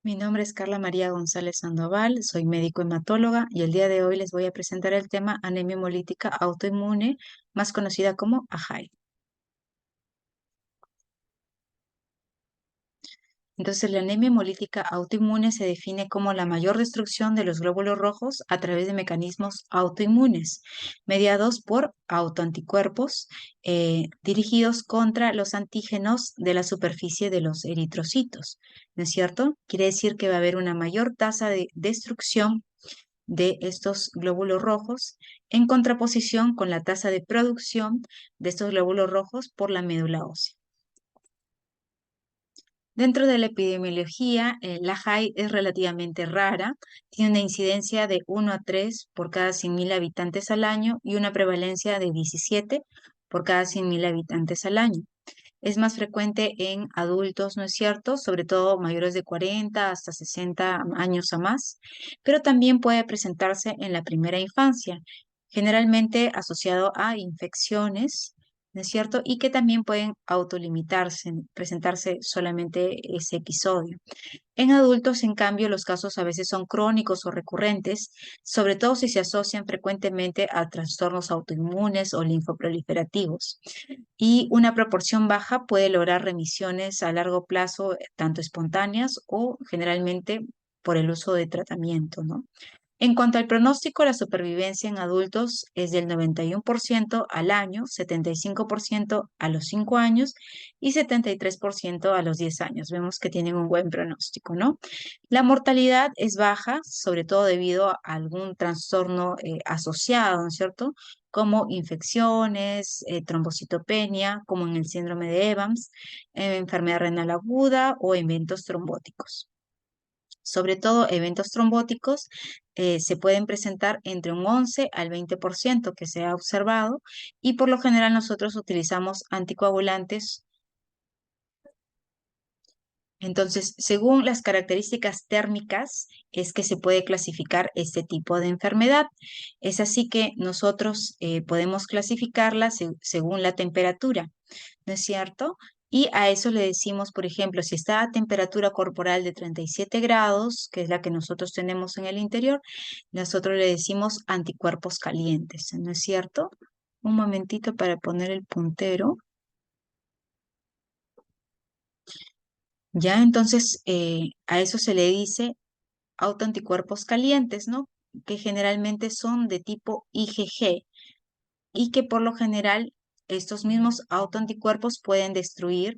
Mi nombre es Carla María González Sandoval, soy médico hematóloga y el día de hoy les voy a presentar el tema anemia hemolítica autoinmune, más conocida como AJAI. Entonces, la anemia hemolítica autoinmune se define como la mayor destrucción de los glóbulos rojos a través de mecanismos autoinmunes, mediados por autoanticuerpos dirigidos contra los antígenos de la superficie de los eritrocitos, ¿no es cierto? Quiere decir que va a haber una mayor tasa de destrucción de estos glóbulos rojos en contraposición con la tasa de producción de estos glóbulos rojos por la médula ósea. Dentro de la epidemiología, la JAI es relativamente rara, tiene una incidencia de 1 a 3 por cada 100.000 habitantes al año y una prevalencia de 17 por cada 100.000 habitantes al año. Es más frecuente en adultos, ¿no es cierto? Sobre todo mayores de 40 hasta 60 años o más, pero también puede presentarse en la primera infancia, generalmente asociado a infecciones, ¿no es cierto? Y que también pueden autolimitarse, presentarse solamente ese episodio. En adultos, en cambio, los casos a veces son crónicos o recurrentes, sobre todo si se asocian frecuentemente a trastornos autoinmunes o linfoproliferativos. Y una proporción baja puede lograr remisiones a largo plazo, tanto espontáneas o generalmente por el uso de tratamiento, ¿no? En cuanto al pronóstico, la supervivencia en adultos es del 91% al año, 75% a los 5 años y 73% a los 10 años. Vemos que tienen un buen pronóstico, ¿no? La mortalidad es baja, sobre todo debido a algún trastorno asociado, ¿no es cierto? Como infecciones, trombocitopenia, como en el síndrome de Evans, enfermedad renal aguda o eventos trombóticos. Sobre todo, eventos trombóticos se pueden presentar entre un 11 al 20% que se ha observado y por lo general nosotros utilizamos anticoagulantes. Entonces, según las características térmicas, es que se puede clasificar este tipo de enfermedad. Es así que nosotros podemos clasificarla según la temperatura, ¿no es cierto? Y a eso le decimos, por ejemplo, si está a temperatura corporal de 37 grados, que es la que nosotros tenemos en el interior, nosotros le decimos anticuerpos calientes, ¿no es cierto? Un momentito para poner el puntero. Ya, entonces a eso se le dice autoanticuerpos calientes, ¿no? Que generalmente son de tipo IgG y que por lo general estos mismos autoanticuerpos pueden destruir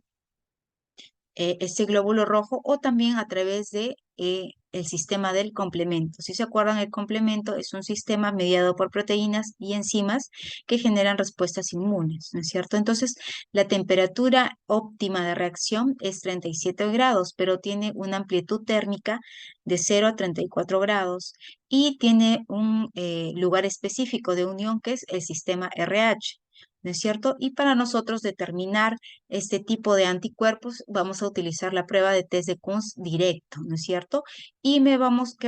ese glóbulo rojo o también a través de el sistema del complemento. Si se acuerdan, el complemento es un sistema mediado por proteínas y enzimas que generan respuestas inmunes, ¿no es cierto? Entonces, la temperatura óptima de reacción es 37 grados, pero tiene una amplitud térmica de 0 a 34 grados y tiene un lugar específico de unión que es el sistema RH. ¿No es cierto? Y para nosotros determinar este tipo de anticuerpos, vamos a utilizar la prueba de test de Kunz directo, ¿no es cierto? Y ¿qué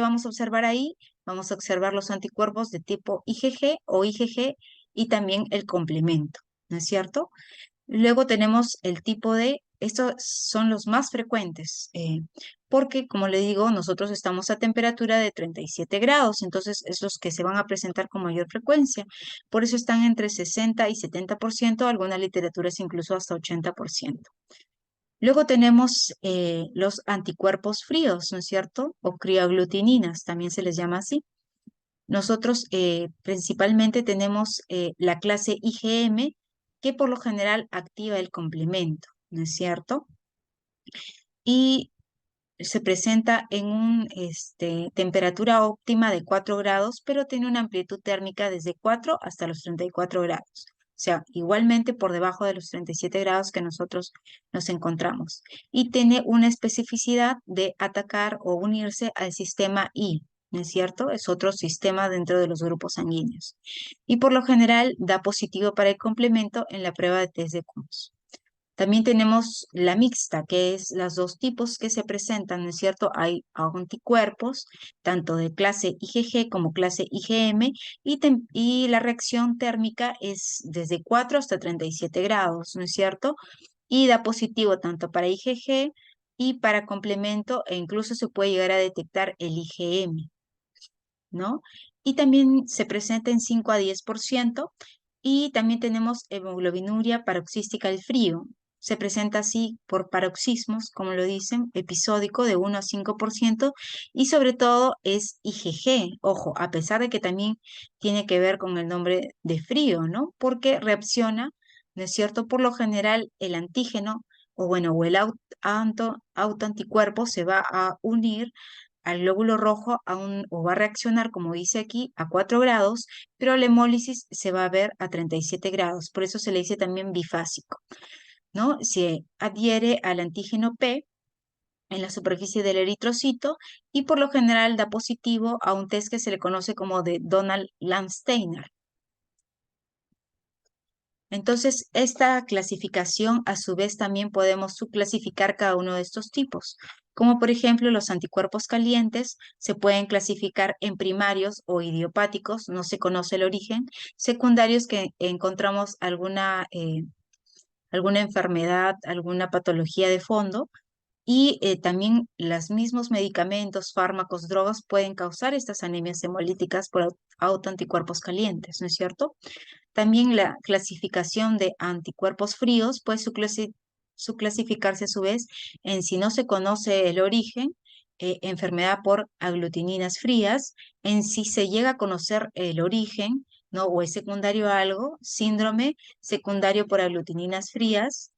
vamos a observar ahí? Vamos a observar los anticuerpos de tipo IgG o IgG y también el complemento, ¿no es cierto? Luego tenemos el tipo de, estos son los más frecuentes, porque como le digo, nosotros estamos a temperatura de 37 grados, entonces es los que se van a presentar con mayor frecuencia. Por eso están entre 60 y 70%, algunas literaturas incluso hasta 80%. Luego tenemos los anticuerpos fríos, ¿no es cierto? O crioaglutininas, también se les llama así. Nosotros principalmente tenemos la clase IgM, que por lo general activa el complemento, ¿no es cierto? Y se presenta en una temperatura óptima de 4 grados, pero tiene una amplitud térmica desde 4 hasta los 34 grados. O sea, igualmente por debajo de los 37 grados que nosotros nos encontramos. Y tiene una especificidad de atacar o unirse al sistema I, ¿no es cierto? Es otro sistema dentro de los grupos sanguíneos. Y por lo general da positivo para el complemento en la prueba de test de Kunz. También tenemos la mixta, que es los dos tipos que se presentan, ¿no es cierto? Hay anticuerpos, tanto de clase IgG como clase IgM, y la reacción térmica es desde 4 hasta 37 grados, ¿no es cierto? Y da positivo tanto para IgG y para complemento e incluso se puede llegar a detectar el IgM, ¿no? Y también se presenta en 5 a 10%. Y también tenemos hemoglobinuria paroxística al frío. Se presenta así por paroxismos, como lo dicen, episódico de 1 a 5%, y sobre todo es IgG, ojo, a pesar de que también tiene que ver con el nombre de frío, ¿no? Porque reacciona, ¿no es cierto? Por lo general el antígeno, o bueno, o el autoanticuerpo se va a unir al glóbulo rojo o va a reaccionar, como dice aquí, a 4 grados, pero la hemólisis se va a ver a 37 grados. Por eso se le dice también bifásico, ¿no? Se adhiere al antígeno P en la superficie del eritrocito y por lo general da positivo a un test que se le conoce como de Donald-Landsteiner. Entonces, esta clasificación, a su vez, también podemos subclasificar cada uno de estos tipos. Como por ejemplo, los anticuerpos calientes se pueden clasificar en primarios o idiopáticos, no se conoce el origen, secundarios que encontramos alguna enfermedad, alguna patología de fondo, y también los mismos medicamentos, fármacos, drogas pueden causar estas anemias hemolíticas por autoanticuerpos calientes, ¿no es cierto? También la clasificación de anticuerpos fríos puede subclasificarse a su vez en, si no se conoce el origen, enfermedad por aglutininas frías; en si se llega a conocer el origen, ¿no? O es secundario a algo, síndrome secundario por aglutininas frías;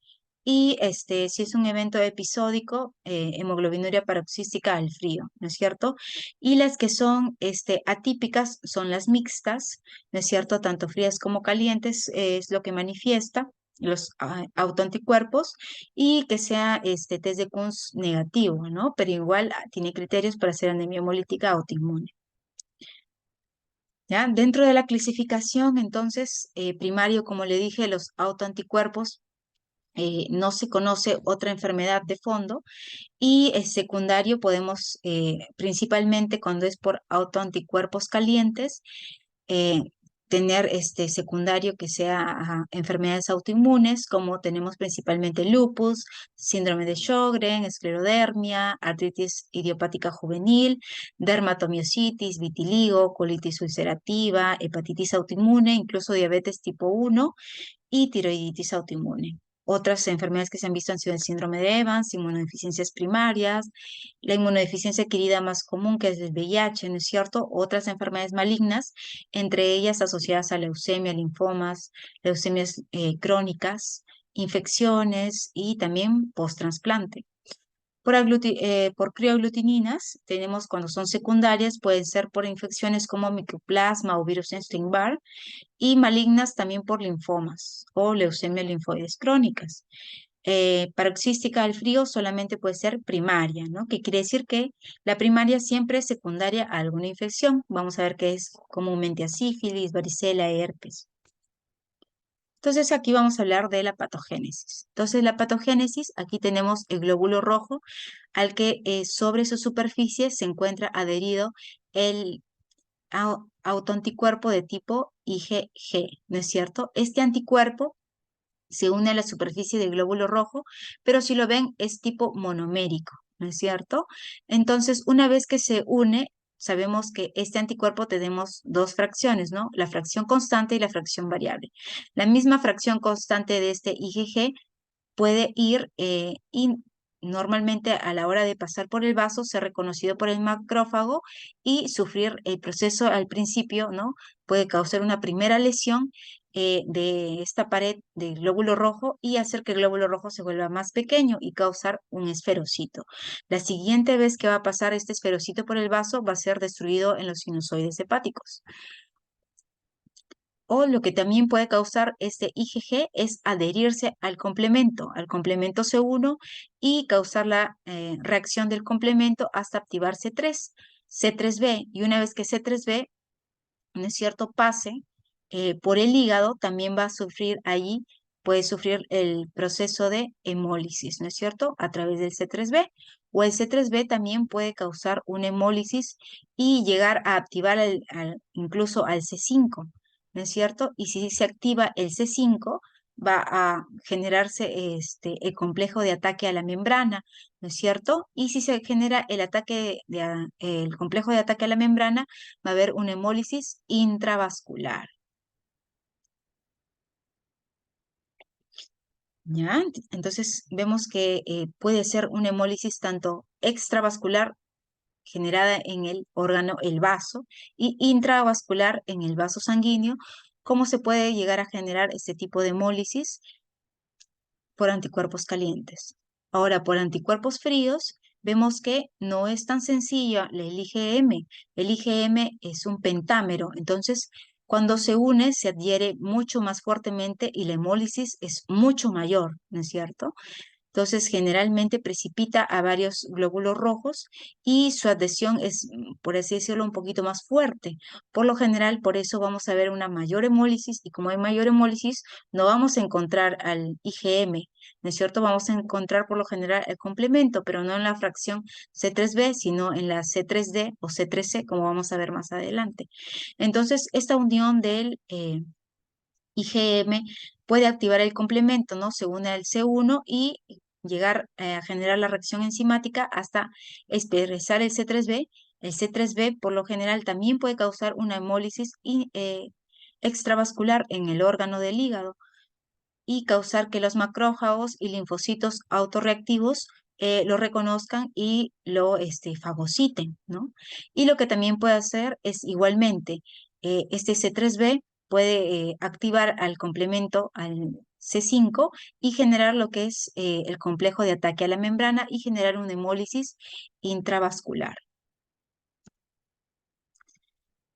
y si es un evento episódico, hemoglobinuria paroxística al frío, ¿no es cierto? Y las que son atípicas son las mixtas, ¿no es cierto? Tanto frías como calientes es lo que manifiesta los autoanticuerpos, y que sea test de Kunz negativo, ¿no? Pero igual tiene criterios para hacer anemia hemolítica autoinmune. ¿Ya? Dentro de la clasificación, entonces, primario, como le dije, los autoanticuerpos, no se conoce otra enfermedad de fondo, y secundario podemos, principalmente cuando es por autoanticuerpos calientes, eh, tener secundario que sea enfermedades autoinmunes, como tenemos principalmente lupus, síndrome de Sjögren, esclerodermia, artritis idiopática juvenil, dermatomiositis, vitiligo, colitis ulcerativa, hepatitis autoinmune, incluso diabetes tipo 1 y tiroiditis autoinmune. Otras enfermedades que se han visto han sido el síndrome de Evans, inmunodeficiencias primarias, la inmunodeficiencia adquirida más común, que es el VIH, ¿no es cierto? Otras enfermedades malignas, entre ellas asociadas a leucemia, linfomas, leucemias crónicas, infecciones y también post-trasplante. Por crioaglutininas, tenemos cuando son secundarias, pueden ser por infecciones como micoplasma o virus Epstein-Barr, y malignas también por linfomas o leucemia linfoides crónicas. Paroxística al frío solamente puede ser primaria, ¿no? Que quiere decir que la primaria siempre es secundaria a alguna infección. Vamos a ver qué es comúnmente a sífilis, varicela, herpes. Entonces aquí vamos a hablar de la patogénesis. Entonces la patogénesis, aquí tenemos el glóbulo rojo al que sobre su superficie se encuentra adherido el autoanticuerpo de tipo IgG, ¿no es cierto? Este anticuerpo se une a la superficie del glóbulo rojo, pero si lo ven es tipo monomérico, ¿no es cierto? Entonces, una vez que se une, sabemos que este anticuerpo tenemos dos fracciones, ¿no? La fracción constante y la fracción variable. La misma fracción constante de este IgG puede ir y normalmente a la hora de pasar por el vaso ser reconocido por el macrófago y sufrir el proceso al principio, ¿no? Puede causar una primera lesión de esta pared del glóbulo rojo y hacer que el glóbulo rojo se vuelva más pequeño y causar un esferocito. La siguiente vez que va a pasar este esferocito por el vaso va a ser destruido en los sinusoides hepáticos. O lo que también puede causar este IgG es adherirse al complemento C1, y causar la reacción del complemento hasta activar C3b. Y una vez que C3b, ¿no es cierto?, pase por el hígado, también va a sufrir allí, puede sufrir el proceso de hemólisis, ¿no es cierto?, a través del C3b. O el C3b también puede causar una hemólisis y llegar a activar incluso al C5, ¿no es cierto? Y si se activa el C5, va a generarse el complejo de ataque a la membrana, ¿no es cierto? Y si se genera el complejo de ataque a la membrana, va a haber una hemólisis intravascular. ¿Ya? Entonces vemos que puede ser una hemólisis tanto extravascular generada en el órgano, el vaso, y intravascular en el vaso sanguíneo. ¿Cómo se puede llegar a generar este tipo de hemólisis? Por anticuerpos calientes. Ahora, por anticuerpos fríos, vemos que no es tan sencillo el IgM. El IgM es un pentámero, entonces cuando se une se adhiere mucho más fuertemente y la hemólisis es mucho mayor, ¿no es cierto? Entonces, generalmente precipita a varios glóbulos rojos y su adhesión es, por así decirlo, un poquito más fuerte. Por lo general, por eso vamos a ver una mayor hemólisis y como hay mayor hemólisis, no vamos a encontrar al IgM, ¿no es cierto? Vamos a encontrar por lo general el complemento, pero no en la fracción C3b, sino en la C3d o C3c, como vamos a ver más adelante. Entonces, esta unión del IgM puede activar el complemento, ¿no? Se une al C1 y llegar a generar la reacción enzimática hasta expresar el C3b. El C3b por lo general también puede causar una hemólisis extravascular en el órgano del hígado y causar que los macrófagos y linfocitos autorreactivos lo reconozcan y lo fagociten, ¿no? Y lo que también puede hacer es igualmente, este C3b puede activar al complemento al C5 y generar lo que es el complejo de ataque a la membrana y generar una hemólisis intravascular.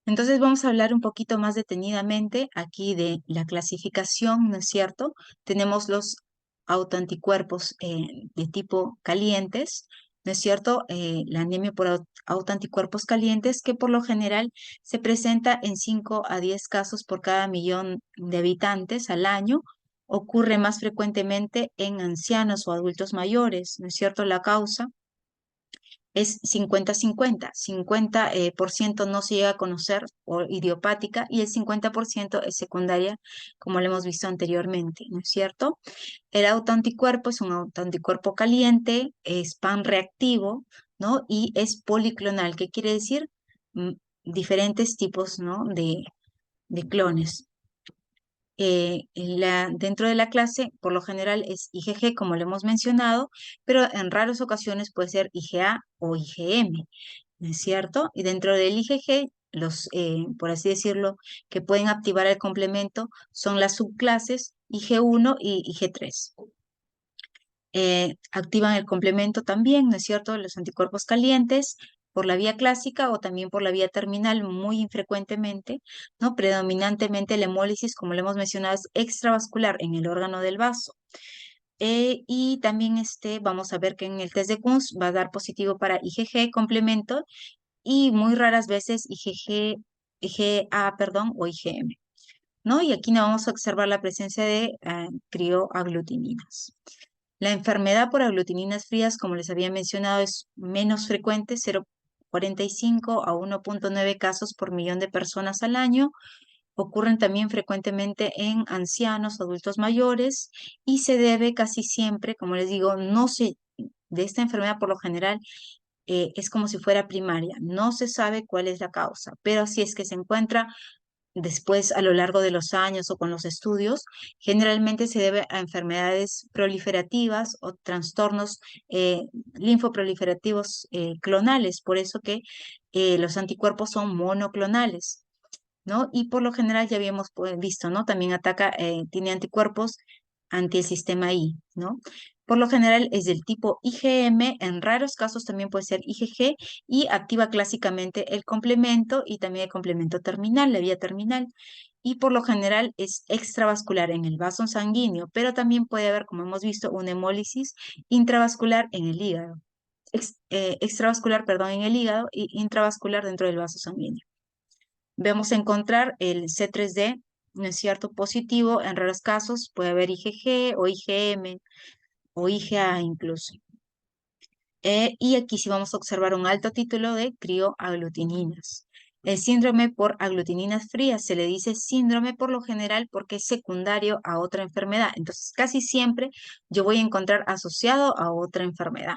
Entonces vamos a hablar un poquito más detenidamente aquí de la clasificación, ¿no es cierto? Tenemos los autoanticuerpos de tipo calientes, ¿no es cierto? La anemia por autoanticuerpos calientes que por lo general se presenta en 5 a 10 casos por cada millón de habitantes al año. Ocurre más frecuentemente en ancianos o adultos mayores, ¿no es cierto? La causa es 50-50. 50% no se llega a conocer o idiopática y el 50% es secundaria, como lo hemos visto anteriormente, ¿no es cierto? El autoanticuerpo es un autoanticuerpo caliente, es panreactivo, ¿no? Y es policlonal, ¿qué quiere decir? Mm, Diferentes tipos, ¿no? de clones. Dentro de la clase, por lo general es IgG, como lo hemos mencionado, pero en raras ocasiones puede ser IgA o IgM, ¿no es cierto? Y dentro del IgG, por así decirlo, que pueden activar el complemento son las subclases IG1 y IG3. Activan el complemento también, ¿no es cierto? Los anticuerpos calientes por la vía clásica o también por la vía terminal muy infrecuentemente, ¿no? Predominantemente la hemólisis, como lo hemos mencionado, es extravascular en el órgano del vaso. Y también vamos a ver que en el test de Kunz va a dar positivo para IgG complemento y muy raras veces IgA, perdón, o IgM, ¿no? Y aquí no vamos a observar la presencia de crioaglutininas. La enfermedad por aglutininas frías, como les había mencionado, es menos frecuente, 0,45 a 1,9 casos por millón de personas al año. Ocurren también frecuentemente en ancianos, adultos mayores, y se debe casi siempre, como les digo, de esta enfermedad por lo general es como si fuera primaria, no se sabe cuál es la causa, pero si es que se encuentra después a lo largo de los años o con los estudios, generalmente se debe a enfermedades proliferativas o trastornos eh, linfoproliferativos clonales, por eso que los anticuerpos son monoclonales, ¿no? Y por lo general ya habíamos visto, ¿no? También tiene anticuerpos ante el sistema I, ¿no? Por lo general es del tipo IgM, en raros casos también puede ser IgG y activa clásicamente el complemento y también el complemento terminal, la vía terminal. Y por lo general es extravascular en el vaso sanguíneo, pero también puede haber, como hemos visto, una hemólisis intravascular en el hígado. Extravascular, perdón, en el hígado y intravascular dentro del vaso sanguíneo. Vamos a encontrar el C3D, ¿no es cierto? Positivo, en raros casos puede haber IgG o IgM o IgA incluso. Y aquí sí vamos a observar un alto título de crioaglutininas. El síndrome por aglutininas frías se le dice síndrome por lo general porque es secundario a otra enfermedad. Entonces, casi siempre yo voy a encontrar asociado a otra enfermedad,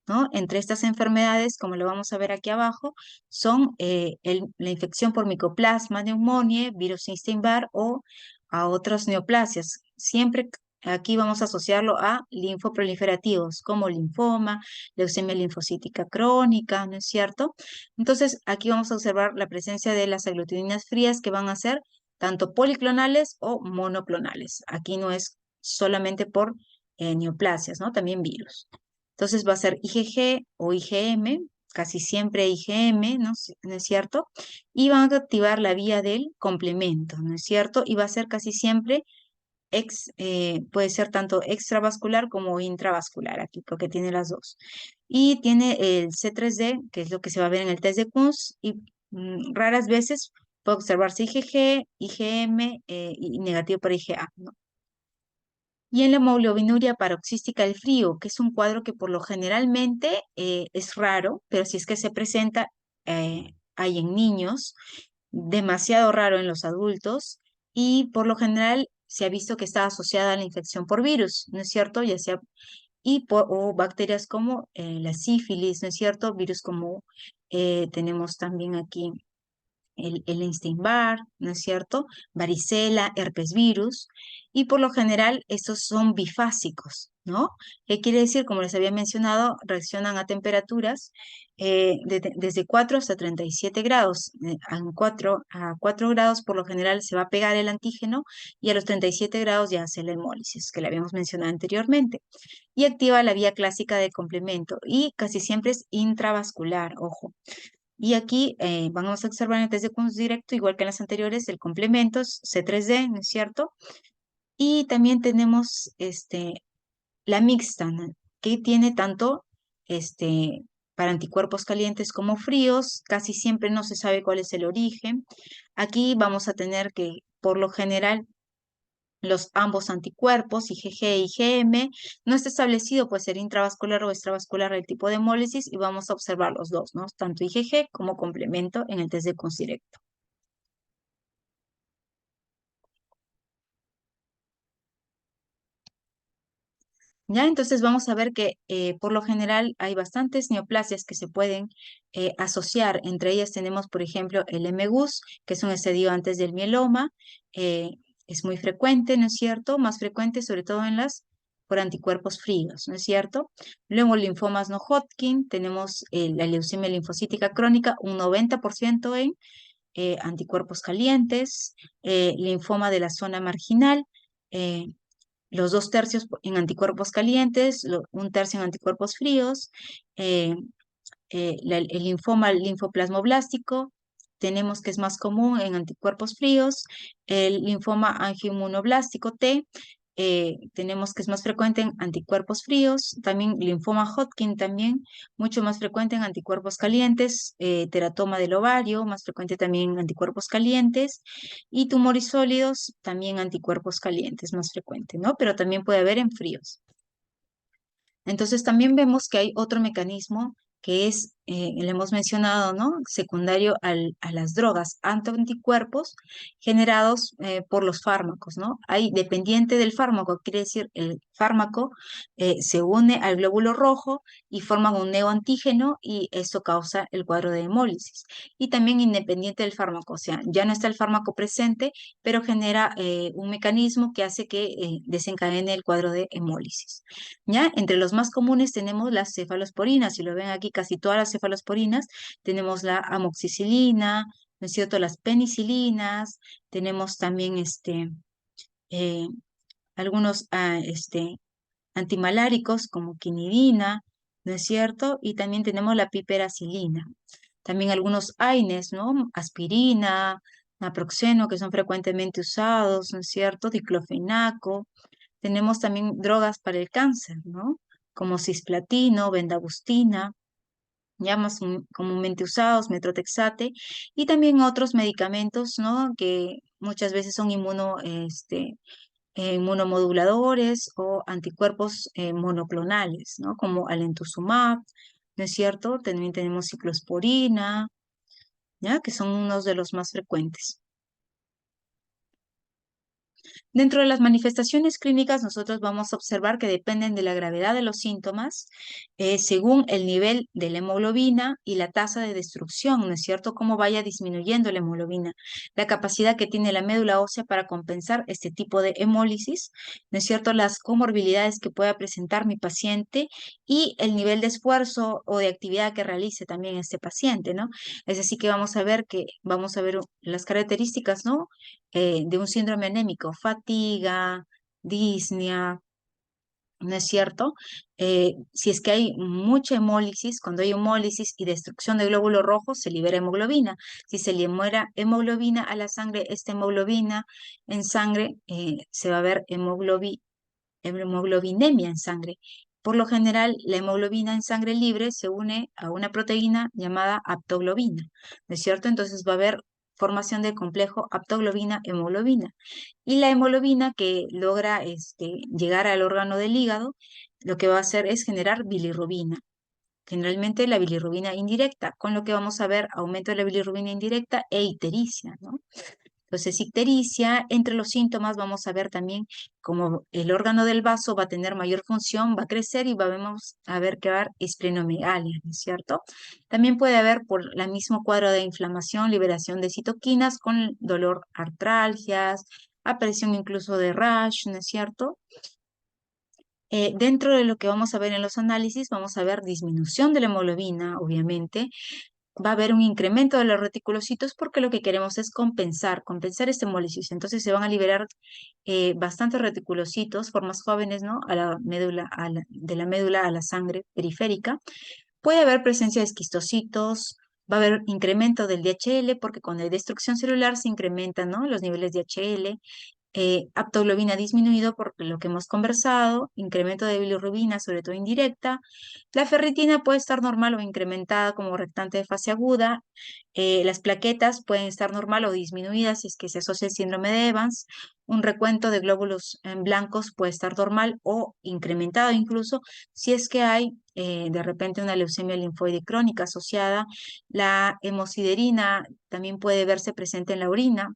¿no? Entre estas enfermedades, como lo vamos a ver aquí abajo, son la infección por micoplasma, neumonía, virus Epstein-Barr o a otras neoplasias. Siempre aquí vamos a asociarlo a linfoproliferativos como linfoma, leucemia linfocítica crónica, ¿no es cierto? Entonces, aquí vamos a observar la presencia de las aglutininas frías que van a ser tanto policlonales o monoclonales. Aquí no es solamente por neoplasias, ¿no? También virus. Entonces va a ser IgG o IgM, casi siempre IgM, ¿no? ¿No es cierto? Y van a activar la vía del complemento, ¿no es cierto? Y va a ser casi siempre puede ser tanto extravascular como intravascular aquí, porque tiene las dos. Y tiene el C3D, que es lo que se va a ver en el test de Kunz, y raras veces puede observarse IgG, IgM y negativo para IgA, ¿no? Y en la hemoglobinuria paroxística del frío, que es un cuadro que por lo generalmente es raro, pero si es que se presenta, hay en niños, demasiado raro en los adultos, y por lo general se ha visto que está asociada a la infección por virus, ¿no es cierto? Ya sea, o bacterias como la sífilis, ¿no es cierto? Virus como tenemos también aquí el Epstein-Barr, ¿no es cierto? Varicela, herpes virus, y por lo general estos son bifásicos, ¿no? ¿Qué quiere decir? Como les había mencionado, reaccionan a temperaturas desde 4 hasta 37 grados. A 4 grados por lo general se va a pegar el antígeno y a los 37 grados ya hace la hemólisis, que le habíamos mencionado anteriormente. Y activa la vía clásica de complemento y casi siempre es intravascular, ojo. Y aquí vamos a observar en el test de Kunz directo, igual que en las anteriores, el complemento es C3D, ¿no es cierto? Y también tenemos la mixta, ¿no? Que tiene tanto para anticuerpos calientes como fríos, casi siempre no se sabe cuál es el origen. Aquí vamos a tener que, por lo general, los ambos anticuerpos, IgG e IgM, no está establecido, puede ser intravascular o extravascular el tipo de hemólisis y vamos a observar los dos, ¿no? Tanto IgG como complemento en el test de Kunz directo. ¿Ya? Entonces vamos a ver que por lo general hay bastantes neoplasias que se pueden asociar. Entre ellas tenemos, por ejemplo, el MGUS, que es un estadio antes del mieloma. eh, es muy frecuente, ¿no es cierto? Más frecuente sobre todo por anticuerpos fríos, ¿no es cierto? Luego linfomas no Hodgkin, tenemos la leucemia linfocítica crónica, un 90% en anticuerpos calientes, linfoma de la zona marginal, eh, los 2 tercios en anticuerpos calientes, un tercio en anticuerpos fríos, eh, el linfoma linfoplasmoblástico, tenemos que es más común en anticuerpos fríos, el linfoma angioinmunoblástico T, tenemos que es más frecuente en anticuerpos fríos, también linfoma Hodgkin también, mucho más frecuente en anticuerpos calientes, teratoma del ovario, más frecuente también en anticuerpos calientes, y tumores sólidos, también anticuerpos calientes, más frecuente, ¿no? Pero también puede haber en fríos. Entonces también vemos que hay otro mecanismo que es, le hemos mencionado, ¿no? Secundario a las drogas, anticuerpos generados por los fármacos, ¿no? Hay dependiente del fármaco, quiere decir el fármaco se une al glóbulo rojo y forman un neoantígeno y esto causa el cuadro de hemólisis. Y también independiente del fármaco, o sea, ya no está el fármaco presente, pero genera un mecanismo que hace que desencadene el cuadro de hemólisis. ¿Ya? Entre los más comunes tenemos las cefalosporinas, si lo ven aquí casi todas las cefalosporinas, tenemos la amoxicilina, ¿no es cierto? Las penicilinas, tenemos también eh, algunos antimaláricos como quinidina, ¿no es cierto? Y también tenemos la piperacilina. También algunos AINES, ¿no? Aspirina, naproxeno, que son frecuentemente usados, ¿no es cierto? Diclofenaco. Tenemos también drogas para el cáncer, ¿no? Como cisplatino, bendagustina, ya más comúnmente usados, metrotexate, y también otros medicamentos, ¿no? Que muchas veces son inmunomoduladores o anticuerpos monoclonales, ¿no? Como alentuximab, ¿no es cierto? También tenemos ciclosporina, ¿ya? Que son unos de los más frecuentes. Dentro de las manifestaciones clínicas, nosotros vamos a observar que dependen de la gravedad de los síntomas, según el nivel de la hemoglobina y la tasa de destrucción, ¿no es cierto? Cómo vaya disminuyendo la hemoglobina, la capacidad que tiene la médula ósea para compensar este tipo de hemólisis, ¿no es cierto? Las comorbilidades que pueda presentar mi paciente y el nivel de esfuerzo o de actividad que realice también este paciente, ¿no? Es así que vamos a ver las características, ¿no? De un síndrome anémico, fatiga, disnea, ¿no es cierto? Si es que hay mucha hemólisis, cuando hay hemólisis y destrucción de glóbulos rojos, se libera hemoglobina. Si se libera hemoglobina a la sangre, esta hemoglobina en sangre se va a ver hemoglobinemia en sangre. Por lo general, la hemoglobina en sangre libre se une a una proteína llamada aptoglobina, ¿no es cierto? Entonces va a haber formación del complejo aptoglobina-hemoglobina. Y la hemoglobina que logra llegar al órgano del hígado, lo que va a hacer es generar bilirrubina. Generalmente la bilirrubina indirecta, con lo que vamos a ver aumento de la bilirrubina indirecta e ictericia, ¿no? Entonces, ictericia, entre los síntomas vamos a ver también como el órgano del vaso va a tener mayor función, va a crecer y vamos a ver que va a haber esplenomegalia, ¿no es cierto? También puede haber por el mismo cuadro de inflamación, liberación de citoquinas con dolor, artralgias, aparición incluso de rash, ¿no es cierto? Dentro de lo que vamos a ver en los análisis, vamos a ver disminución de la hemoglobina, obviamente, va a haber un incremento de los reticulocitos porque lo que queremos es compensar esta hemólisis. Entonces se van a liberar bastantes reticulocitos, formas jóvenes, ¿no? A la médula, de la médula a la sangre periférica. Puede haber presencia de esquistocitos, va a haber incremento del DHL porque cuando hay destrucción celular se incrementan, ¿no? Los niveles de DHL, aptoglobina disminuido por lo que hemos conversado, incremento de bilirrubina, sobre todo indirecta. La ferritina puede estar normal o incrementada como reactante de fase aguda. Las plaquetas pueden estar normal o disminuidas si es que se asocia el síndrome de Evans. Un recuento de glóbulos blancos puede estar normal o incrementado incluso si es que hay de repente una leucemia linfoide crónica asociada. La hemosiderina también puede verse presente en la orina.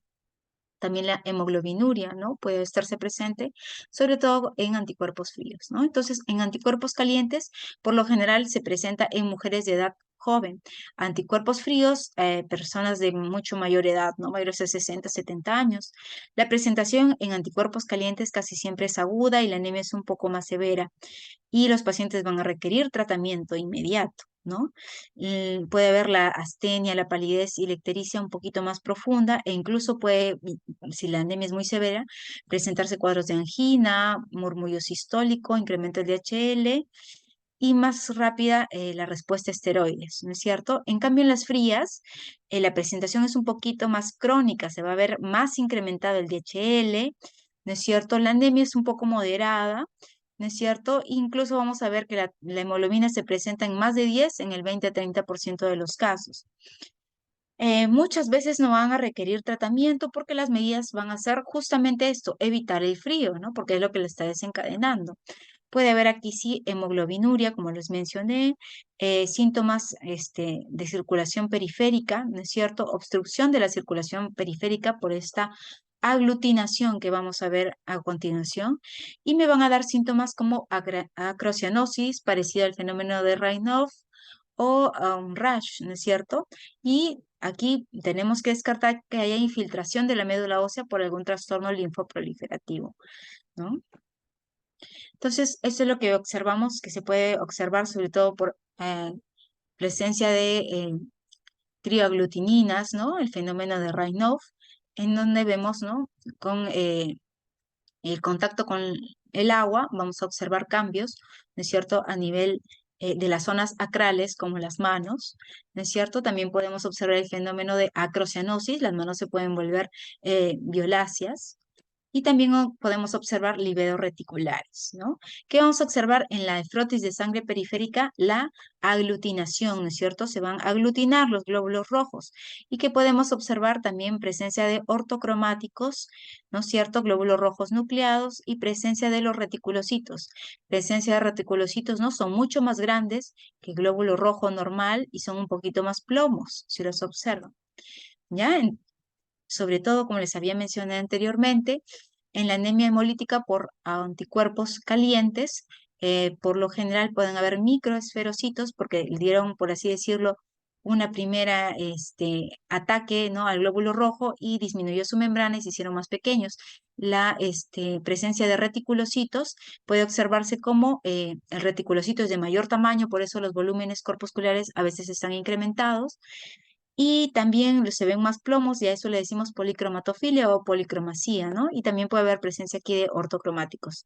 También la hemoglobinuria, ¿no? Puede estarse presente, sobre todo en anticuerpos fríos, ¿no? Entonces, en anticuerpos calientes, por lo general se presenta en mujeres de edad joven. Anticuerpos fríos, personas de mucho mayor edad, ¿no? Mayores de 60, 70 años. La presentación en anticuerpos calientes casi siempre es aguda y la anemia es un poco más severa y los pacientes van a requerir tratamiento inmediato, ¿no? Puede haber la astenia, la palidez y la ictericia un poquito más profunda e incluso puede, si la anemia es muy severa, presentarse cuadros de angina, murmullo sistólico, incremento del DHL y más rápida la respuesta a esteroides, ¿no es cierto? En cambio, en las frías, la presentación es un poquito más crónica, se va a ver más incrementado el DHL, ¿no es cierto? La anemia es un poco moderada, ¿no es cierto? Incluso vamos a ver que la hemoglobina se presenta en más de 10, en el 20 a 30% de los casos. Muchas veces no van a requerir tratamiento porque las medidas van a ser justamente esto, evitar el frío, ¿no? Porque es lo que le está desencadenando. Puede haber aquí sí hemoglobinuria, como les mencioné, síntomas de circulación periférica, ¿no es cierto? Obstrucción de la circulación periférica por esta aglutinación que vamos a ver a continuación. Y me van a dar síntomas como acrocianosis, parecido al fenómeno de Raynaud, o a un rash, ¿no es cierto? Y aquí tenemos que descartar que haya infiltración de la médula ósea por algún trastorno linfoproliferativo, ¿no? Entonces, esto es lo que observamos, que se puede observar sobre todo por presencia de trioaglutininas, ¿no? El fenómeno de Raynaud, en donde vemos, ¿no? Con el contacto con el agua, vamos a observar cambios, ¿no es cierto?, a nivel de las zonas acrales, como las manos, ¿no es cierto? También podemos observar el fenómeno de acrocianosis, las manos se pueden volver violáceas, y también podemos observar livedos reticulares, ¿no? ¿Qué vamos a observar en la nefrotis de sangre periférica? La aglutinación, ¿no es cierto? Se van a aglutinar los glóbulos rojos. Y que podemos observar también presencia de ortocromáticos, ¿no es cierto? Glóbulos rojos nucleados y presencia de los reticulocitos. Presencia de reticulocitos, ¿no? Son mucho más grandes que el glóbulo rojo normal y son un poquito más plomos, si los observan. ¿Ya? Sobre todo, como les había mencionado anteriormente, en la anemia hemolítica por anticuerpos calientes, por lo general pueden haber microesferocitos porque le dieron, por así decirlo, una primera ataque, ¿no?, al glóbulo rojo y disminuyó su membrana y se hicieron más pequeños. La presencia de reticulocitos puede observarse como el reticulocito es de mayor tamaño, por eso los volúmenes corpusculares a veces están incrementados y también se ven más plomos y a eso le decimos policromatofilia o policromasia, ¿no? Y también puede haber presencia aquí de ortocromáticos.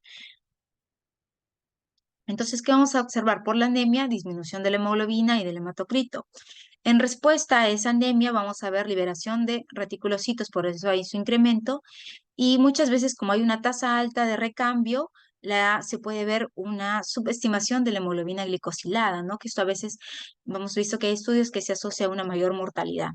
Entonces, ¿qué vamos a observar? Por la anemia, disminución de la hemoglobina y del hematocrito. En respuesta a esa anemia, vamos a ver liberación de reticulocitos, por eso hay su incremento. Y muchas veces, como hay una tasa alta de recambio, se puede ver una subestimación de la hemoglobina glicosilada, ¿no? Que esto a veces hemos visto que hay estudios que se asocia a una mayor mortalidad.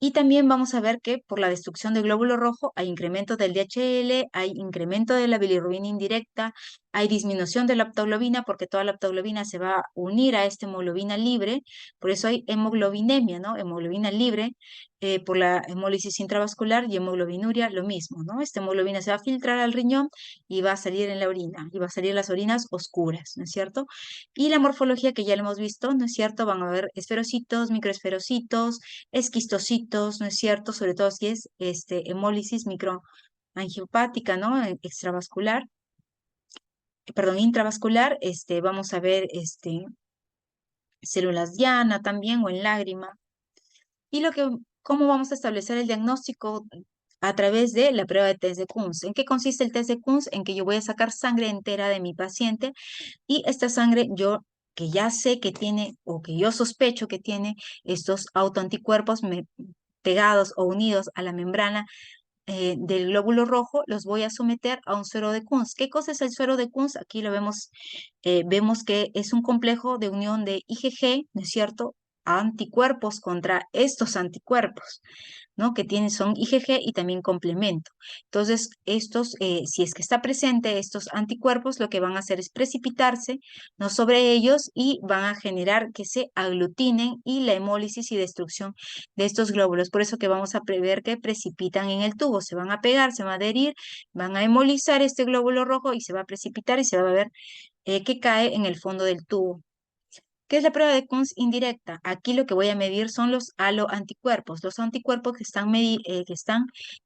Y también vamos a ver que por la destrucción del glóbulo rojo hay incremento del DHL, hay incremento de la bilirrubina indirecta, hay disminución de la aptoglobina porque toda la aptoglobina se va a unir a esta hemoglobina libre, por eso hay hemoglobinemia, ¿no? Hemoglobina libre por la hemólisis intravascular y hemoglobinuria, lo mismo, ¿no? Esta hemoglobina se va a filtrar al riñón y va a salir en la orina, y va a salir las orinas oscuras, ¿no es cierto? Y la morfología que ya lo hemos visto, ¿no es cierto? Van a haber esferocitos, microesferocitos, esquistocitos, ¿no es cierto? Sobre todo si es hemólisis microangiopática, ¿no? Extravascular, perdón, intravascular, vamos a ver células diana también o en lágrima. Y ¿cómo vamos a establecer el diagnóstico? A través de la prueba de test de Kunz. ¿En qué consiste el test de Kunz? En que yo voy a sacar sangre entera de mi paciente y esta sangre yo que ya sé que tiene o que yo sospecho que tiene estos autoanticuerpos pegados o unidos a la membrana del glóbulo rojo, los voy a someter a un suero de Kunz. ¿Qué cosa es el suero de Kunz? Aquí lo vemos, vemos que es un complejo de unión de IgG, ¿no es cierto?, anticuerpos contra estos anticuerpos, ¿no? Que tienen, son IgG y también complemento. Entonces, si es que está presente estos anticuerpos, lo que van a hacer es precipitarse, ¿no?, sobre ellos y van a generar que se aglutinen y la hemólisis y destrucción de estos glóbulos. Por eso que vamos a prever que precipitan en el tubo, se van a pegar, se van a adherir, van a hemolizar este glóbulo rojo y se va a precipitar y se va a ver que cae en el fondo del tubo. ¿Qué es la prueba de Kunz indirecta? Aquí lo que voy a medir son los haloanticuerpos, los anticuerpos que están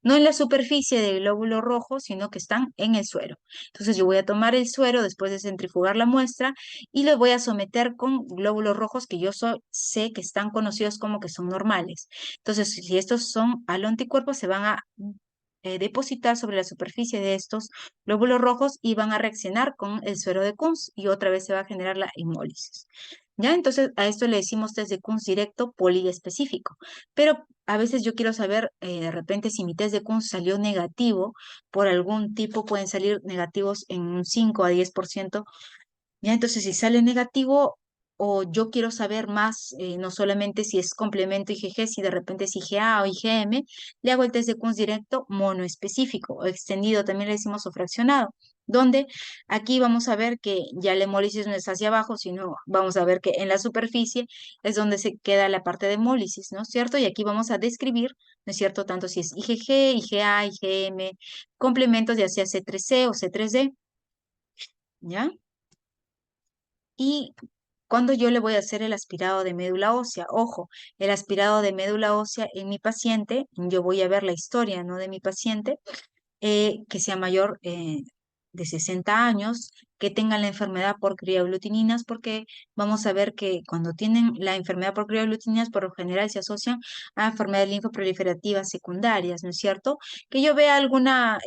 no en la superficie del glóbulo rojo, sino que están en el suero. Entonces yo voy a tomar el suero después de centrifugar la muestra y lo voy a someter con glóbulos rojos que yo sé que están conocidos como que son normales. Entonces, si estos son haloanticuerpos, se van a depositar sobre la superficie de estos glóbulos rojos y van a reaccionar con el suero de Kunz y otra vez se va a generar la hemólisis. ¿Ya? Entonces, a esto le decimos test de Kunz directo poliespecífico. Pero a veces yo quiero saber, de repente, si mi test de Kunz salió negativo, por algún tipo pueden salir negativos en un 5 a 10%. ¿Ya? Entonces, si sale negativo, o yo quiero saber más, no solamente si es complemento IgG, si de repente es IgA o IgM, le hago el test de Kunz directo monoespecífico o extendido, también le decimos o fraccionado, donde aquí vamos a ver que ya la hemólisis no es hacia abajo, sino vamos a ver que en la superficie es donde se queda la parte de hemólisis, ¿no es cierto? Y aquí vamos a describir, ¿no es cierto?, tanto si es IgG, IgA, IgM, complementos ya sea C3c o C3d, ¿ya? Y cuando yo le voy a hacer el aspirado de médula ósea, ojo, el aspirado de médula ósea en mi paciente, yo voy a ver la historia, ¿no?, de mi paciente, que sea mayor de 60 años, que tengan la enfermedad por crioaglutininas, porque vamos a ver que cuando tienen la enfermedad por crioaglutininas, por lo general se asocian a enfermedades linfoproliferativas secundarias, ¿no es cierto? Que yo vea alguna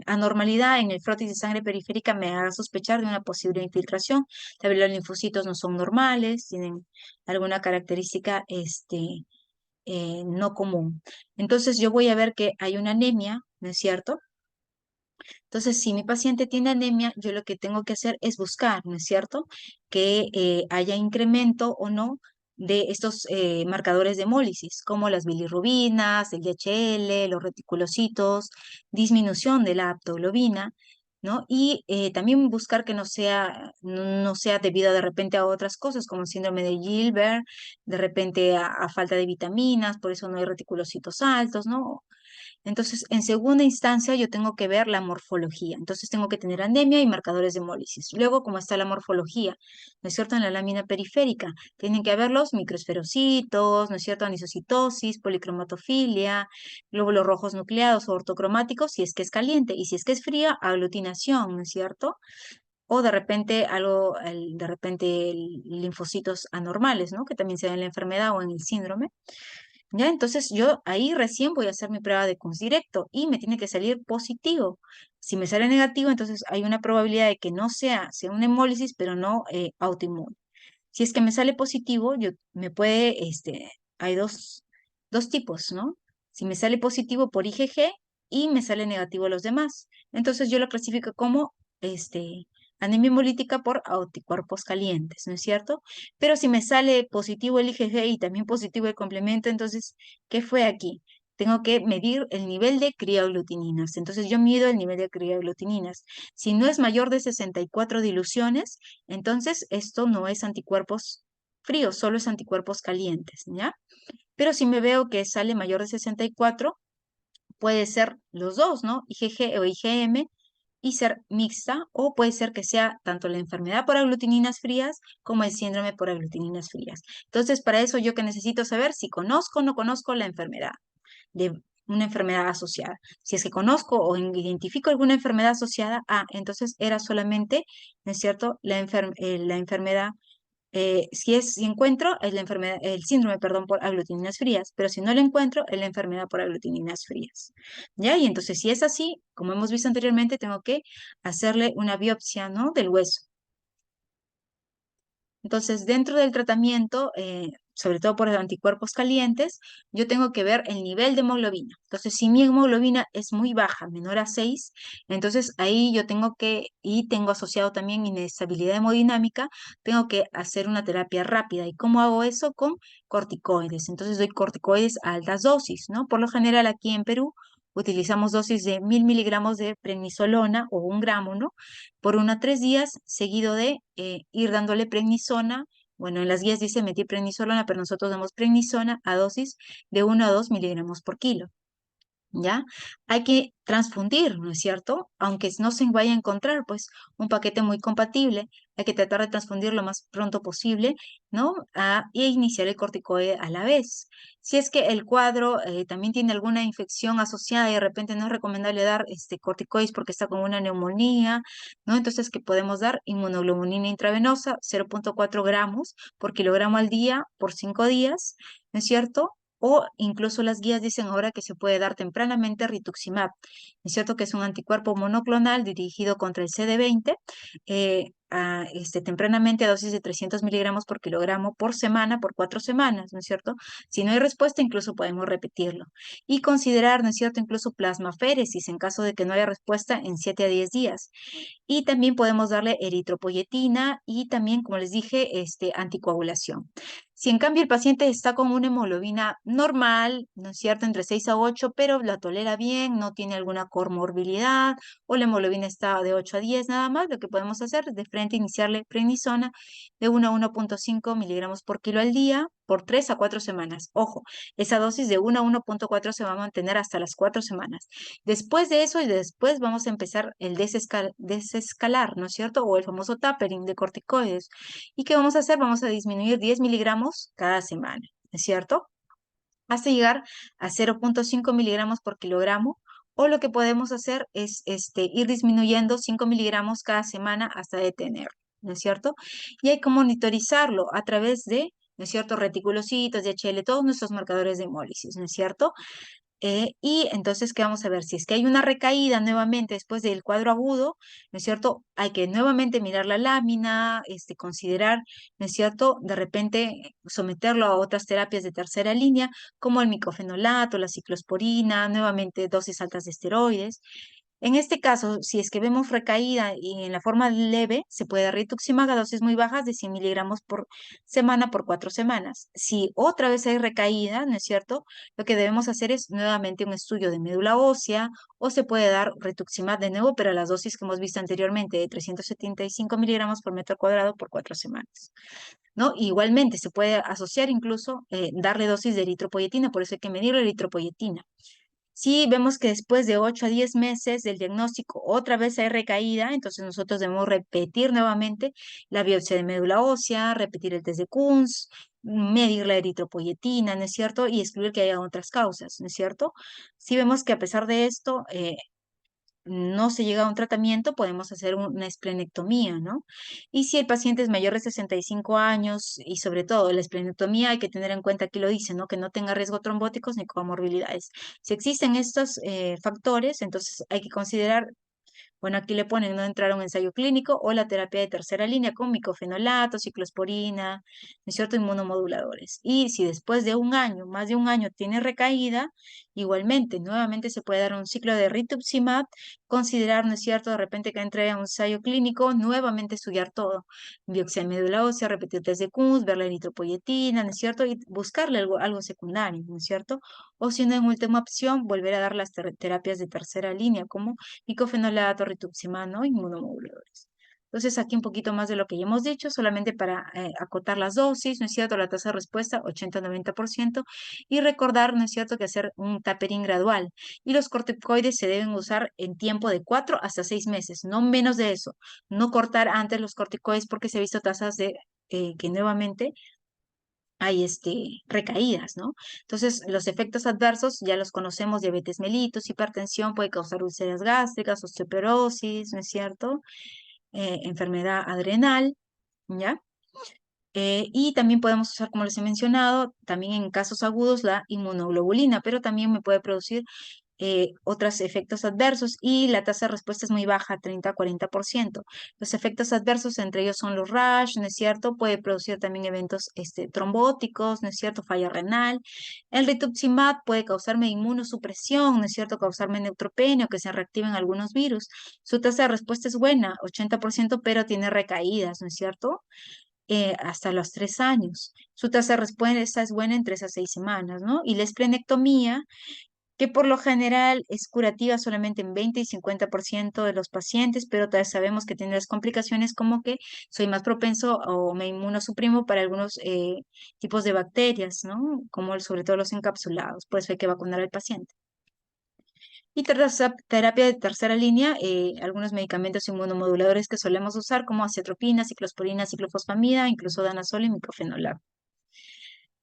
anormalidad en el frotis de sangre periférica me haga sospechar de una posible infiltración. Tal vez los linfocitos no son normales, tienen alguna característica no común. Entonces yo voy a ver que hay una anemia, ¿no es cierto? Entonces, si mi paciente tiene anemia, yo lo que tengo que hacer es buscar, ¿no es cierto?, que haya incremento o no de estos marcadores de hemólisis, como las bilirrubinas, el DHL, los reticulocitos, disminución de la aptoglobina, ¿no? Y también buscar que no sea debido de repente a otras cosas, como el síndrome de Gilbert, de repente a falta de vitaminas, por eso no hay reticulocitos altos, ¿no? Entonces, en segunda instancia, yo tengo que ver la morfología. Entonces, tengo que tener anemia y marcadores de hemólisis. Luego, ¿cómo está la morfología? ¿No es cierto? En la lámina periférica. Tienen que haber los microesferocitos, ¿no es cierto? Anisocitosis, policromatofilia, glóbulos rojos nucleados o ortocromáticos, si es que es caliente. Y si es que es fría, aglutinación, ¿no es cierto? O de repente de repente linfocitos anormales, ¿no? Que también se da en la enfermedad o en el síndrome. Ya, entonces yo ahí recién voy a hacer mi prueba de Kunz directo y me tiene que salir positivo. Si me sale negativo, entonces hay una probabilidad de que no sea una hemólisis, pero no autoinmune. Si es que me sale positivo, hay dos tipos, ¿no? Si me sale positivo por IgG y me sale negativo los demás. Entonces yo lo clasifico como anemia hemolítica por anticuerpos calientes, ¿no es cierto? Pero si me sale positivo el IgG y también positivo el complemento, entonces, ¿qué fue aquí? Tengo que medir el nivel de criaglutininas. Entonces yo mido el nivel de criaglutininas. Si no es mayor de 64 diluciones, entonces esto no es anticuerpos fríos, solo es anticuerpos calientes, ¿ya? Pero si me veo que sale mayor de 64, puede ser los dos, ¿no? IgG o IgM y ser mixta, o puede ser que sea tanto la enfermedad por aglutininas frías como el síndrome por aglutininas frías. Entonces, para eso yo que necesito saber si conozco o no conozco la enfermedad de una enfermedad asociada. Si es que conozco o identifico alguna enfermedad asociada, entonces era solamente, ¿no es cierto?, la enfermedad. Si encuentro, es la enfermedad, el síndrome, perdón, por aglutininas frías, pero si no lo encuentro, es la enfermedad por aglutininas frías. ¿Ya? Y entonces, si es así, como hemos visto anteriormente, tengo que hacerle una biopsia, ¿no?, del hueso. Entonces, dentro del tratamiento, sobre todo por los anticuerpos calientes, yo tengo que ver el nivel de hemoglobina. Entonces, si mi hemoglobina es muy baja, menor a 6, entonces ahí y tengo asociado también inestabilidad hemodinámica, tengo que hacer una terapia rápida. ¿Y cómo hago eso? Con corticoides. Entonces, doy corticoides a altas dosis, ¿no? Por lo general, aquí en Perú, utilizamos dosis de 1000 miligramos de prednisolona o 1 gramo, ¿no? Por 1 a 3 días, seguido de ir dándole prednisona. Bueno, en las guías dice metir prednisolona, pero nosotros damos prednisona a dosis de 1 a 2 miligramos por kilo. ¿Ya? Hay que transfundir, ¿no es cierto? Aunque no se vaya a encontrar, pues, un paquete muy compatible, hay que tratar de transfundir lo más pronto posible, ¿no? Y iniciar el corticoide a la vez. Si es que el cuadro también tiene alguna infección asociada y de repente no es recomendable dar corticoides porque está con una neumonía, ¿no? Entonces, ¿qué podemos dar? Inmunoglobulina intravenosa, 0,4 gramos por kilogramo al día por 5 días, ¿no es cierto? O incluso las guías dicen ahora que se puede dar tempranamente rituximab. Es cierto que es un anticuerpo monoclonal dirigido contra el CD20, tempranamente a dosis de 300 miligramos por kilogramo por semana, por 4 semanas, ¿no es cierto? Si no hay respuesta, incluso podemos repetirlo. Y considerar, ¿no es cierto?, incluso plasmaféresis en caso de que no haya respuesta en 7 a 10 días. Y también podemos darle eritropoyetina y también, como les dije, anticoagulación. Si en cambio el paciente está con una hemoglobina normal, ¿no es cierto?, entre 6 a 8, pero la tolera bien, no tiene alguna comorbilidad, o la hemoglobina está de 8 a 10 nada más, lo que podemos hacer de frente iniciarle prednisona de 1 a 1,5 miligramos por kilo al día por 3 a 4 semanas. Ojo, esa dosis de 1 a 1,4 se va a mantener hasta las 4 semanas. Después de eso y después vamos a empezar el desescalar, ¿no es cierto? O el famoso tapering de corticoides. ¿Y qué vamos a hacer? Vamos a disminuir 10 miligramos cada semana, ¿no es cierto? Hasta llegar a 0,5 miligramos por kilogramo. O lo que podemos hacer es ir disminuyendo 5 miligramos cada semana hasta detener, ¿no es cierto? Y hay que monitorizarlo a través de, ¿no es cierto?, reticulocitos, DHL, todos nuestros marcadores de hemólisis, ¿no es cierto? Y entonces, ¿qué vamos a ver? Si es que hay una recaída nuevamente después del cuadro agudo, ¿no es cierto? Hay que nuevamente mirar la lámina, considerar, ¿no es cierto?, de repente someterlo a otras terapias de tercera línea, como el micofenolato, la ciclosporina, nuevamente dosis altas de esteroides. En este caso, si es que vemos recaída y en la forma leve, se puede dar rituximab a dosis muy bajas de 100 miligramos por semana por 4 semanas. Si otra vez hay recaída, ¿no es cierto? Lo que debemos hacer es nuevamente un estudio de médula ósea o se puede dar rituximab de nuevo, pero a las dosis que hemos visto anteriormente de 375 miligramos por metro cuadrado por 4 semanas. ¿No? Igualmente se puede asociar incluso darle dosis de eritropoyetina, por eso hay que medir la eritropoyetina. Si vemos que después de 8 a 10 meses del diagnóstico otra vez hay recaída, entonces nosotros debemos repetir nuevamente la biopsia de médula ósea, repetir el test de Kunz, medir la eritropoyetina, ¿no es cierto? Y excluir que haya otras causas, ¿no es cierto? Si vemos que a pesar de esto no se llega a un tratamiento, podemos hacer una esplenectomía, ¿no? Y si el paciente es mayor de 65 años y sobre todo la esplenectomía hay que tener en cuenta, aquí lo dice, ¿no? Que no tenga riesgo trombóticos ni comorbilidades. Si existen estos factores, entonces hay que considerar, bueno, aquí le ponen no entrar a un ensayo clínico o la terapia de tercera línea con micofenolato, ciclosporina, ¿no es cierto? Inmunomoduladores. Y si después de un año, más de un año, tiene recaída, igualmente, nuevamente se puede dar un ciclo de rituximab, considerar, ¿no es cierto?, de repente que entre a un ensayo clínico, nuevamente estudiar todo. Biopsia de médula ósea, repetir test de Kunz, ver la eritropoyetina, ¿no es cierto? Y buscarle algo secundario, ¿no es cierto? O si no, en última opción, volver a dar las terapias de tercera línea, como micofenolato, rituximab, ¿no? Inmunomoduladores. Entonces, aquí un poquito más de lo que ya hemos dicho, solamente para acotar las dosis, ¿no es cierto? La tasa de respuesta, 80-90%, y recordar, ¿no es cierto?, que hacer un tapering gradual. Y los corticoides se deben usar en tiempo de 4 hasta 6 meses, no menos de eso. No cortar antes los corticoides porque se ha visto tasas de que nuevamente hay recaídas, ¿no? Entonces, los efectos adversos ya los conocemos: diabetes mellitus, hipertensión, puede causar úlceras gástricas, osteoporosis, ¿no es cierto? Enfermedad adrenal, ¿ya? Y también podemos usar, como les he mencionado, también en casos agudos la inmunoglobulina, pero también me puede producir otros efectos adversos y la tasa de respuesta es muy baja, 30 a 40%. Los efectos adversos, entre ellos son los rash, ¿no es cierto? Puede producir también eventos trombóticos, ¿no es cierto? Falla renal. El rituximab puede causarme inmunosupresión, ¿no es cierto? Causarme neutropenia o que se reactiven algunos virus. Su tasa de respuesta es buena, 80%, pero tiene recaídas, ¿no es cierto? Hasta los 3 años. Su tasa de respuesta es buena en 3 a 6 semanas, ¿no? Y la esplenectomía, que por lo general es curativa solamente en 20 y 50% de los pacientes, pero todavía sabemos que tiene las complicaciones como que soy más propenso o me inmunosuprimo para algunos tipos de bacterias, ¿no? Como sobre todo los encapsulados, por eso hay que vacunar al paciente. Y terapia de tercera línea, algunos medicamentos inmunomoduladores que solemos usar como acitropina, ciclosporina, ciclofosfamida, incluso danazol y micofenolato.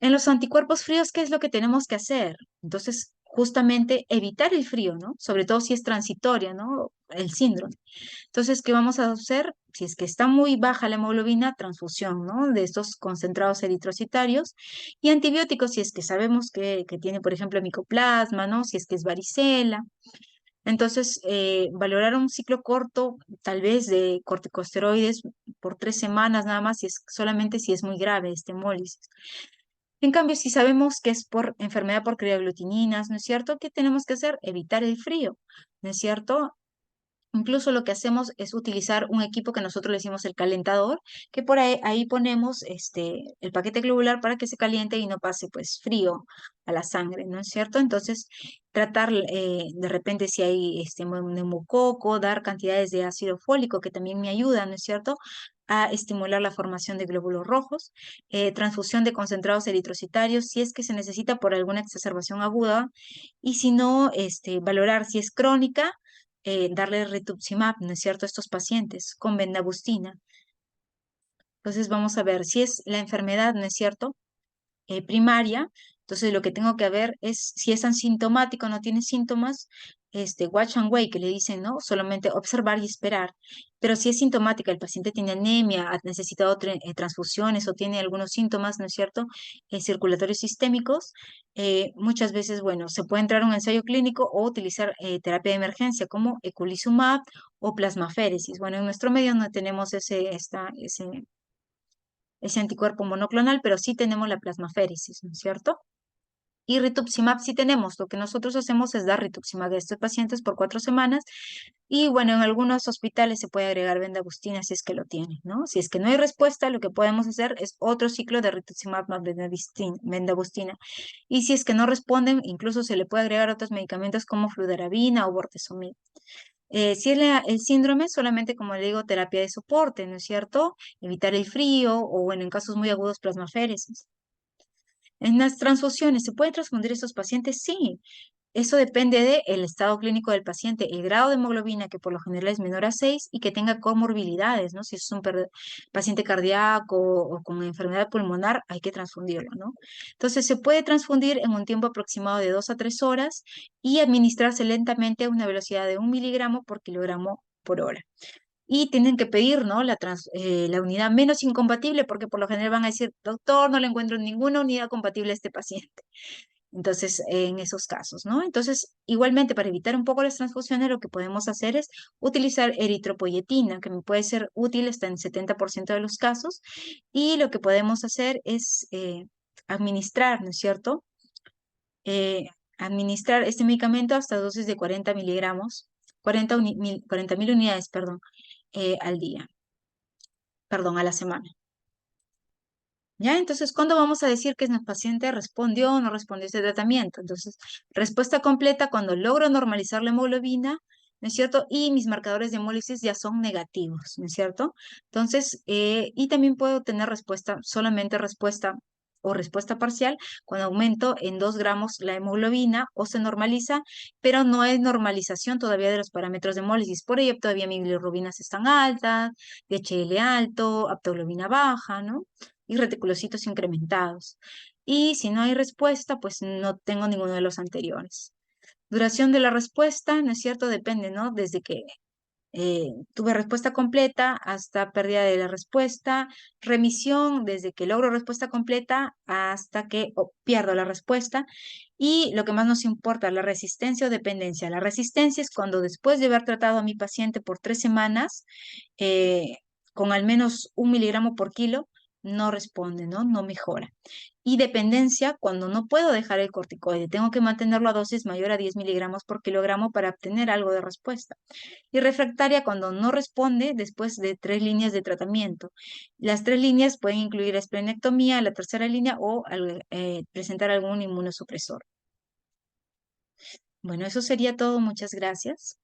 En los anticuerpos fríos, ¿qué es lo que tenemos que hacer? Entonces, justamente evitar el frío, ¿no? Sobre todo si es transitoria, ¿no? El síndrome. Entonces, ¿qué vamos a hacer? Si es que está muy baja la hemoglobina, transfusión, ¿no? De estos concentrados eritrocitarios y antibióticos si es que sabemos que tiene, por ejemplo, micoplasma, ¿no? Si es que es varicela. Entonces, valorar un ciclo corto, tal vez de corticosteroides por 3 semanas nada más, si es solamente si es muy grave esta hemólisis. En cambio, si sabemos que es por enfermedad por criaglutininas, ¿no es cierto? ¿Qué tenemos que hacer? Evitar el frío, ¿no es cierto? Incluso lo que hacemos es utilizar un equipo que nosotros le decimos el calentador, que por ahí ponemos el paquete globular para que se caliente y no pase pues frío a la sangre, ¿no es cierto? Entonces, tratar de repente si hay neumococo, dar cantidades de ácido fólico que también me ayuda, ¿no es cierto?, a estimular la formación de glóbulos rojos, transfusión de concentrados eritrocitarios si es que se necesita por alguna exacerbación aguda y si no, valorar si es crónica, darle rituximab, ¿no es cierto?, a estos pacientes con bendagustina. Entonces vamos a ver si es la enfermedad, ¿no es cierto?, primaria. Entonces lo que tengo que ver es si es asintomático, no tiene síntomas, watch and wait, que le dicen, ¿no? Solamente observar y esperar. Pero si es sintomática, el paciente tiene anemia, ha necesitado transfusiones o tiene algunos síntomas, ¿no es cierto?, circulatorios sistémicos, muchas veces, bueno, se puede entrar a un ensayo clínico o utilizar terapia de emergencia como eculizumab o plasmaféresis. Bueno, en nuestro medio no tenemos ese anticuerpo monoclonal, pero sí tenemos la plasmaféresis, ¿no es cierto? Y rituximab sí tenemos. Lo que nosotros hacemos es dar rituximab a estos pacientes por 4 semanas. Y bueno, en algunos hospitales se puede agregar bendagustina si es que lo tienen, ¿no? Si es que no hay respuesta, lo que podemos hacer es otro ciclo de rituximab más bendagustina. Y si es que no responden, incluso se le puede agregar otros medicamentos como fludarabina o bortezomib. Si es el síndrome, solamente como le digo, terapia de soporte, ¿no es cierto? Evitar el frío o, bueno, en casos muy agudos, plasmaféresis. En las transfusiones, ¿se puede transfundir a estos pacientes? Sí. Eso depende del estado clínico del paciente, el grado de hemoglobina, que por lo general es menor a 6 y que tenga comorbilidades, ¿no? Si es un paciente cardíaco o con enfermedad pulmonar, hay que transfundirlo, ¿no? Entonces, se puede transfundir en un tiempo aproximado de 2 a 3 horas y administrarse lentamente a una velocidad de 1 miligramo por kilogramo por hora. Y tienen que pedir, ¿no? La unidad menos incompatible, porque por lo general van a decir, doctor, no le encuentro ninguna unidad compatible a este paciente. Entonces, en esos casos, ¿no? Entonces, igualmente, para evitar un poco las transfusiones, lo que podemos hacer es utilizar eritropoyetina, que me puede ser útil hasta en 70% de los casos. Y lo que podemos hacer es administrar, ¿no es cierto? Eh, Administrar este medicamento hasta dosis de 40 miligramos, 40.000 unidades, perdón, al día, perdón, a la semana. ¿Ya? Entonces, ¿cuándo vamos a decir que el paciente respondió o no respondió a este tratamiento? Entonces, respuesta completa cuando logro normalizar la hemoglobina, ¿no es cierto? Y mis marcadores de hemólisis ya son negativos, ¿no es cierto? Entonces, y también puedo tener respuesta, solamente respuesta o respuesta parcial cuando aumento en 2 gramos la hemoglobina o se normaliza, pero no hay normalización todavía de los parámetros de hemólisis. Por ello, todavía mis bilirrubinas están altas, DHL alto, aptoglobina baja, ¿no? Y reticulocitos incrementados. Y si no hay respuesta, pues no tengo ninguno de los anteriores. Duración de la respuesta, ¿no es cierto? Depende, ¿no? Desde que tuve respuesta completa hasta pérdida de la respuesta, remisión desde que logro respuesta completa hasta que pierdo la respuesta. Y lo que más nos importa, la resistencia o dependencia. La resistencia es cuando después de haber tratado a mi paciente por 3 semanas, eh, con al menos 1 miligramo por kilo, no responde, ¿no? No mejora. Y dependencia cuando no puedo dejar el corticoide, tengo que mantenerlo a dosis mayor a 10 miligramos por kilogramo para obtener algo de respuesta. Y refractaria cuando no responde después de 3 líneas de tratamiento. Las 3 líneas pueden incluir esplenectomía, la tercera línea o presentar algún inmunosupresor. Bueno, eso sería todo. Muchas gracias.